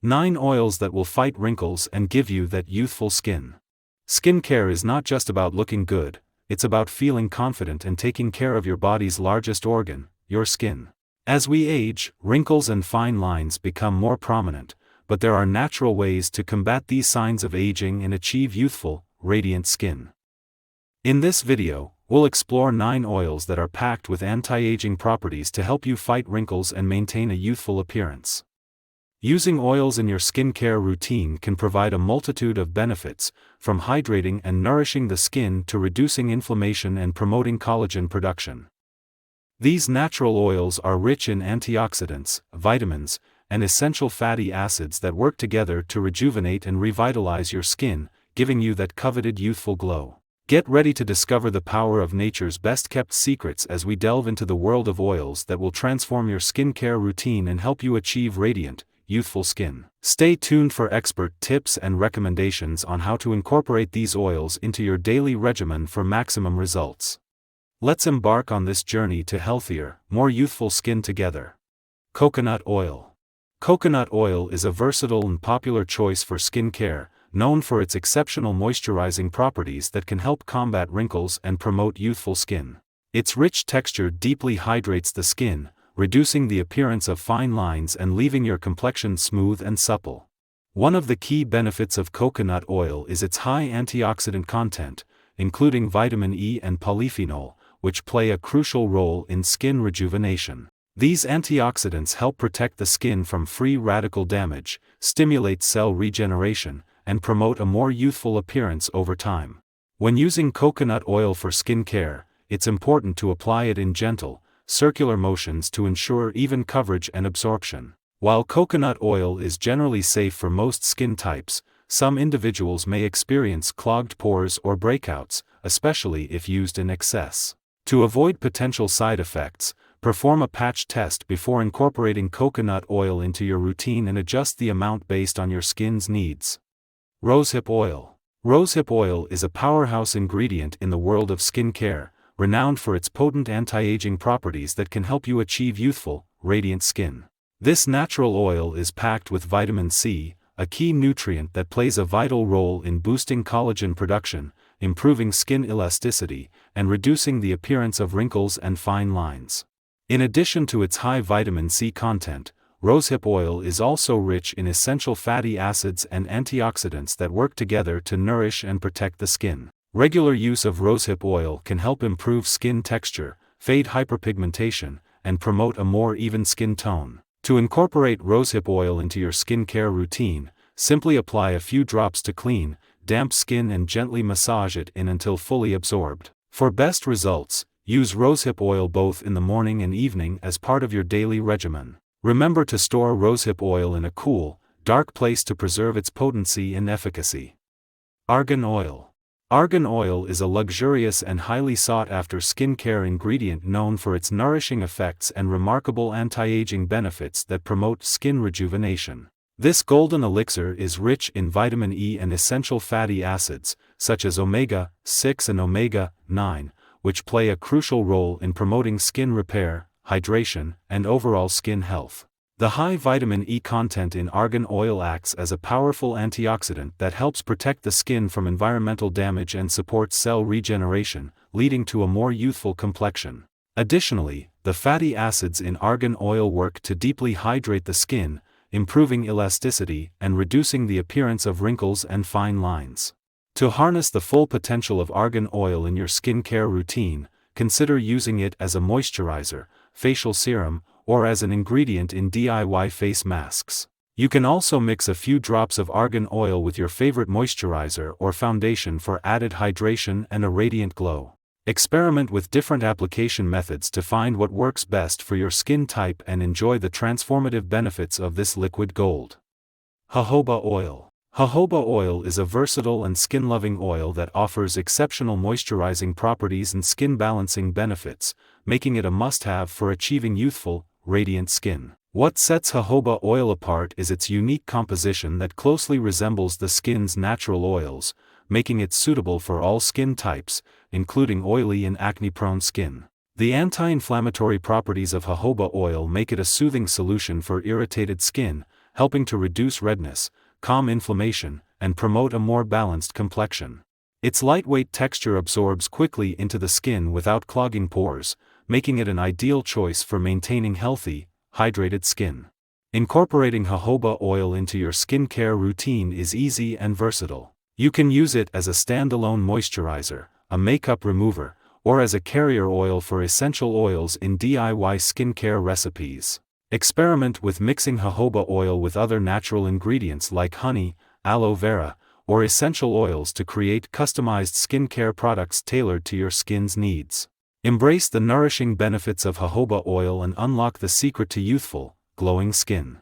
9 oils that will fight wrinkles and give you that youthful skin. Skincare is not just about looking good, it's about feeling confident and taking care of your body's largest organ, your skin. As we age, wrinkles and fine lines become more prominent, but there are natural ways to combat these signs of aging and achieve youthful, radiant skin. In this video, we'll explore 9 oils that are packed with anti-aging properties to help you fight wrinkles and maintain a youthful appearance. Using oils in your skincare routine can provide a multitude of benefits, from hydrating and nourishing the skin to reducing inflammation and promoting collagen production. These natural oils are rich in antioxidants, vitamins, and essential fatty acids that work together to rejuvenate and revitalize your skin, giving you that coveted youthful glow. Get ready to discover the power of nature's best-kept secrets as we delve into the world of oils that will transform your skincare routine and help you achieve radiant, youthful skin. Stay tuned for expert tips and recommendations on how to incorporate these oils into your daily regimen for maximum results. Let's embark on this journey to healthier, more youthful skin together. Coconut oil. Coconut oil is a versatile and popular choice for skincare, known for its exceptional moisturizing properties that can help combat wrinkles and promote youthful skin. Its rich texture deeply hydrates the skin, reducing the appearance of fine lines and leaving your complexion smooth and supple. One of the key benefits of coconut oil is its high antioxidant content, including vitamin E and polyphenol, which play a crucial role in skin rejuvenation. These antioxidants help protect the skin from free radical damage, stimulate cell regeneration, and promote a more youthful appearance over time. When using coconut oil for skincare, it's important to apply it in gentle, circular motions to ensure even coverage and absorption. While coconut oil is generally safe for most skin types, some individuals may experience clogged pores or breakouts, especially if used in excess. To avoid potential side effects, perform a patch test before incorporating coconut oil into your routine and adjust the amount based on your skin's needs. Rosehip oil. Rosehip oil is a powerhouse ingredient in the world of skincare, renowned for its potent anti-aging properties that can help you achieve youthful, radiant skin. This natural oil is packed with vitamin C, a key nutrient that plays a vital role in boosting collagen production, improving skin elasticity, and reducing the appearance of wrinkles and fine lines. In addition to its high vitamin C content, rosehip oil is also rich in essential fatty acids and antioxidants that work together to nourish and protect the skin. Regular use of rosehip oil can help improve skin texture, fade hyperpigmentation, and promote a more even skin tone. To incorporate rosehip oil into your skincare routine, simply apply a few drops to clean, damp skin and gently massage it in until fully absorbed. For best results, use rosehip oil both in the morning and evening as part of your daily regimen. Remember to store rosehip oil in a cool, dark place to preserve its potency and efficacy. Argan oil. Argan oil is a luxurious and highly sought-after skincare ingredient known for its nourishing effects and remarkable anti-aging benefits that promote skin rejuvenation. This golden elixir is rich in vitamin E and essential fatty acids, such as omega-6 and omega-9, which play a crucial role in promoting skin repair, hydration, and overall skin health. The high vitamin E content in argan oil acts as a powerful antioxidant that helps protect the skin from environmental damage and supports cell regeneration, leading to a more youthful complexion. Additionally, the fatty acids in argan oil work to deeply hydrate the skin, improving elasticity and reducing the appearance of wrinkles and fine lines. To harness the full potential of argan oil in your skincare routine, consider using it as a moisturizer, facial serum, or as an ingredient in DIY face masks. You can also mix a few drops of argan oil with your favorite moisturizer or foundation for added hydration and a radiant glow. Experiment with different application methods to find what works best for your skin type and enjoy the transformative benefits of this liquid gold. Jojoba oil. Jojoba oil is a versatile and skin-loving oil that offers exceptional moisturizing properties and skin-balancing benefits, making it a must-have for achieving youthful, radiant skin. What sets jojoba oil apart is its unique composition that closely resembles the skin's natural oils, making it suitable for all skin types, including oily and acne-prone skin. The anti-inflammatory properties of jojoba oil make it a soothing solution for irritated skin, helping to reduce redness, calm inflammation, and promote a more balanced complexion. Its lightweight texture absorbs quickly into the skin without clogging pores, making it an ideal choice for maintaining healthy, hydrated skin. Incorporating jojoba oil into your skincare routine is easy and versatile. You can use it as a standalone moisturizer, a makeup remover, or as a carrier oil for essential oils in DIY skincare recipes. Experiment with mixing jojoba oil with other natural ingredients like honey, aloe vera, or essential oils to create customized skincare products tailored to your skin's needs. Embrace the nourishing benefits of jojoba oil and unlock the secret to youthful, glowing skin.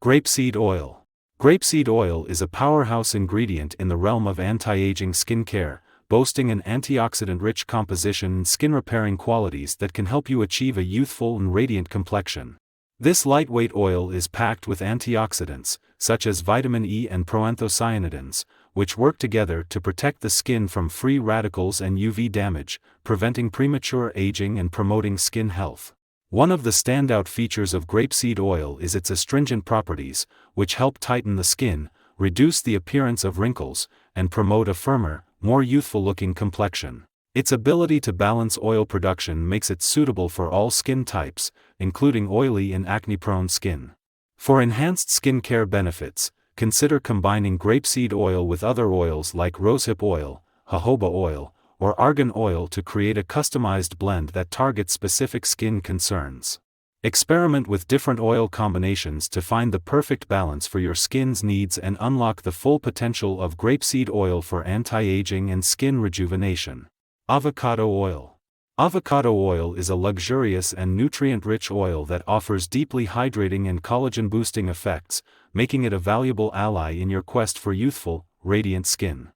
Grapeseed oil. Grapeseed oil is a powerhouse ingredient in the realm of anti-aging skincare, boasting an antioxidant-rich composition and skin-repairing qualities that can help you achieve a youthful and radiant complexion. This lightweight oil is packed with antioxidants, such as vitamin E and proanthocyanidins, which work together to protect the skin from free radicals and UV damage, preventing premature aging and promoting skin health. One of the standout features of grapeseed oil is its astringent properties, which help tighten the skin, reduce the appearance of wrinkles, and promote a firmer, more youthful-looking complexion. Its ability to balance oil production makes it suitable for all skin types, including oily and acne-prone skin. For enhanced skincare benefits, consider combining grapeseed oil with other oils like rosehip oil, jojoba oil, or argan oil to create a customized blend that targets specific skin concerns. Experiment with different oil combinations to find the perfect balance for your skin's needs and unlock the full potential of grapeseed oil for anti-aging and skin rejuvenation. Avocado oil. Avocado oil is a luxurious and nutrient-rich oil that offers deeply hydrating and collagen-boosting effects, making it a valuable ally in your quest for youthful, radiant skin.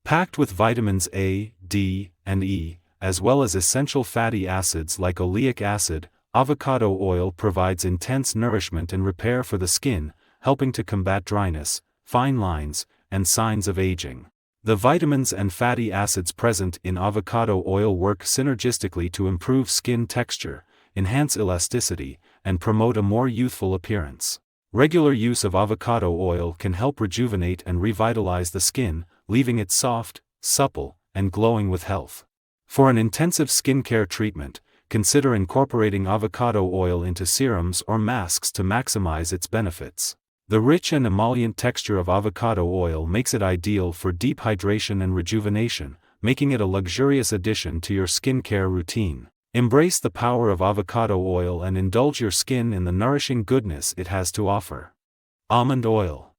Packed with vitamins A, D, and E, as well as essential fatty acids like oleic acid, avocado oil provides intense nourishment and repair for the skin, helping to combat dryness, fine lines, and signs of aging. The vitamins and fatty acids present in avocado oil work synergistically to improve skin texture, enhance elasticity, and promote a more youthful appearance. Regular use of avocado oil can help rejuvenate and revitalize the skin, leaving it soft, supple, and glowing with health. For an intensive skincare treatment, consider incorporating avocado oil into serums or masks to maximize its benefits. The rich and emollient texture of avocado oil makes it ideal for deep hydration and rejuvenation, making it a luxurious addition to your skincare routine. Embrace the power of avocado oil and indulge your skin in the nourishing goodness it has to offer. Almond oil.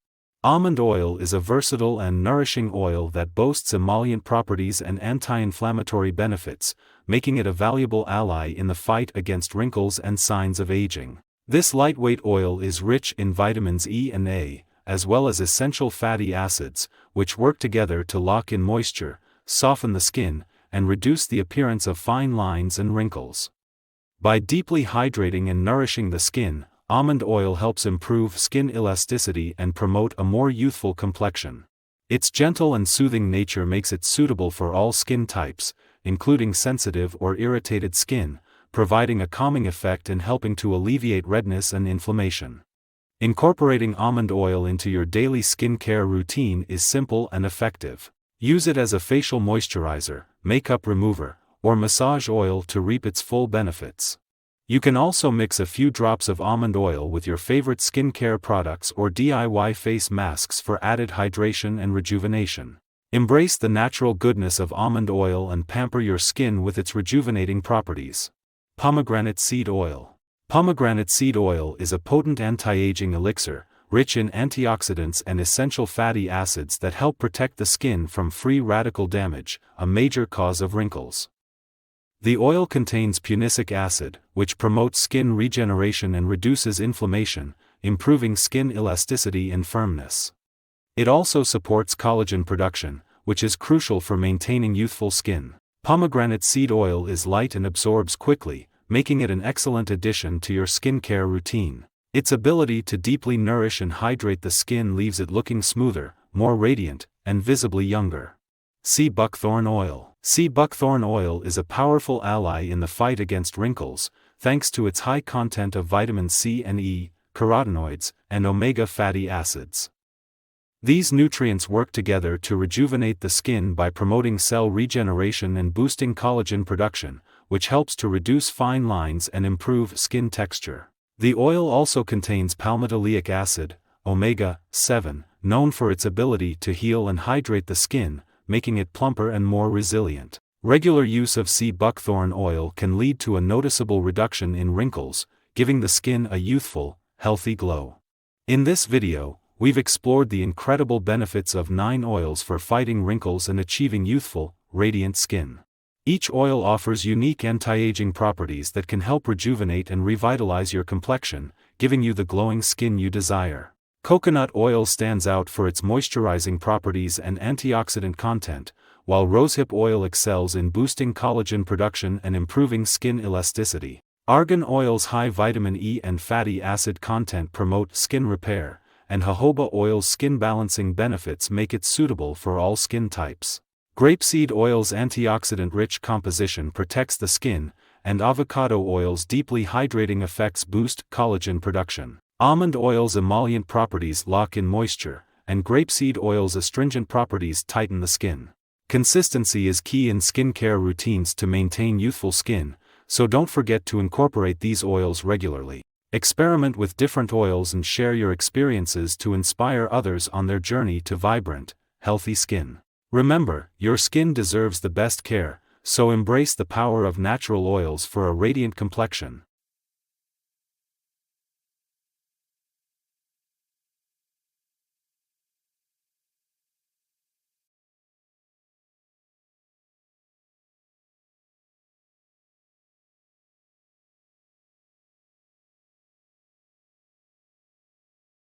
Almond oil is a versatile and nourishing oil that boasts emollient properties and anti-inflammatory benefits, making it a valuable ally in the fight against wrinkles and signs of aging. This lightweight oil is rich in vitamins E and A, as well as essential fatty acids, which work together to lock in moisture, soften the skin, and reduce the appearance of fine lines and wrinkles. By deeply hydrating and nourishing the skin, almond oil helps improve skin elasticity and promote a more youthful complexion. Its gentle and soothing nature makes it suitable for all skin types, including sensitive or irritated skin, providing a calming effect and helping to alleviate redness and inflammation. Incorporating almond oil into your daily skincare routine is simple and effective. Use it as a facial moisturizer, makeup remover, or massage oil to reap its full benefits. You can also mix a few drops of almond oil with your favorite skincare products or DIY face masks for added hydration and rejuvenation. Embrace the natural goodness of almond oil and pamper your skin with its rejuvenating properties. Pomegranate seed oil. Pomegranate seed oil is a potent anti-aging elixir, rich in antioxidants and essential fatty acids that help protect the skin from free radical damage, a major cause of wrinkles. The oil contains punicic acid, which promotes skin regeneration and reduces inflammation, improving skin elasticity and firmness. It also supports collagen production, which is crucial for maintaining youthful skin. Pomegranate seed oil is light and absorbs quickly, making it an excellent addition to your skincare routine. Its ability to deeply nourish and hydrate the skin leaves it looking smoother, more radiant, and visibly younger. Sea buckthorn oil. Sea buckthorn oil is a powerful ally in the fight against wrinkles, thanks to its high content of vitamin C and E, carotenoids, and omega fatty acids. These nutrients work together to rejuvenate the skin by promoting cell regeneration and boosting collagen production, which helps to reduce fine lines and improve skin texture. The oil also contains palmitoleic acid, omega-7, known for its ability to heal and hydrate the skin, making it plumper and more resilient. Regular use of sea buckthorn oil can lead to a noticeable reduction in wrinkles, giving the skin a youthful, healthy glow. In this video, we've explored the incredible benefits of 9 oils for fighting wrinkles and achieving youthful, radiant skin. Each oil offers unique anti-aging properties that can help rejuvenate and revitalize your complexion, giving you the glowing skin you desire. Coconut oil stands out for its moisturizing properties and antioxidant content, while rosehip oil excels in boosting collagen production and improving skin elasticity. Argan oil's high vitamin E and fatty acid content promote skin repair, and jojoba oil's skin-balancing benefits make it suitable for all skin types. Grapeseed oil's antioxidant-rich composition protects the skin, and avocado oil's deeply hydrating effects boost collagen production. Almond oil's emollient properties lock in moisture, and grapeseed oil's astringent properties tighten the skin. Consistency is key in skincare routines to maintain youthful skin, so don't forget to incorporate these oils regularly. Experiment with different oils and share your experiences to inspire others on their journey to vibrant, healthy skin. Remember, your skin deserves the best care, so embrace the power of natural oils for a radiant complexion.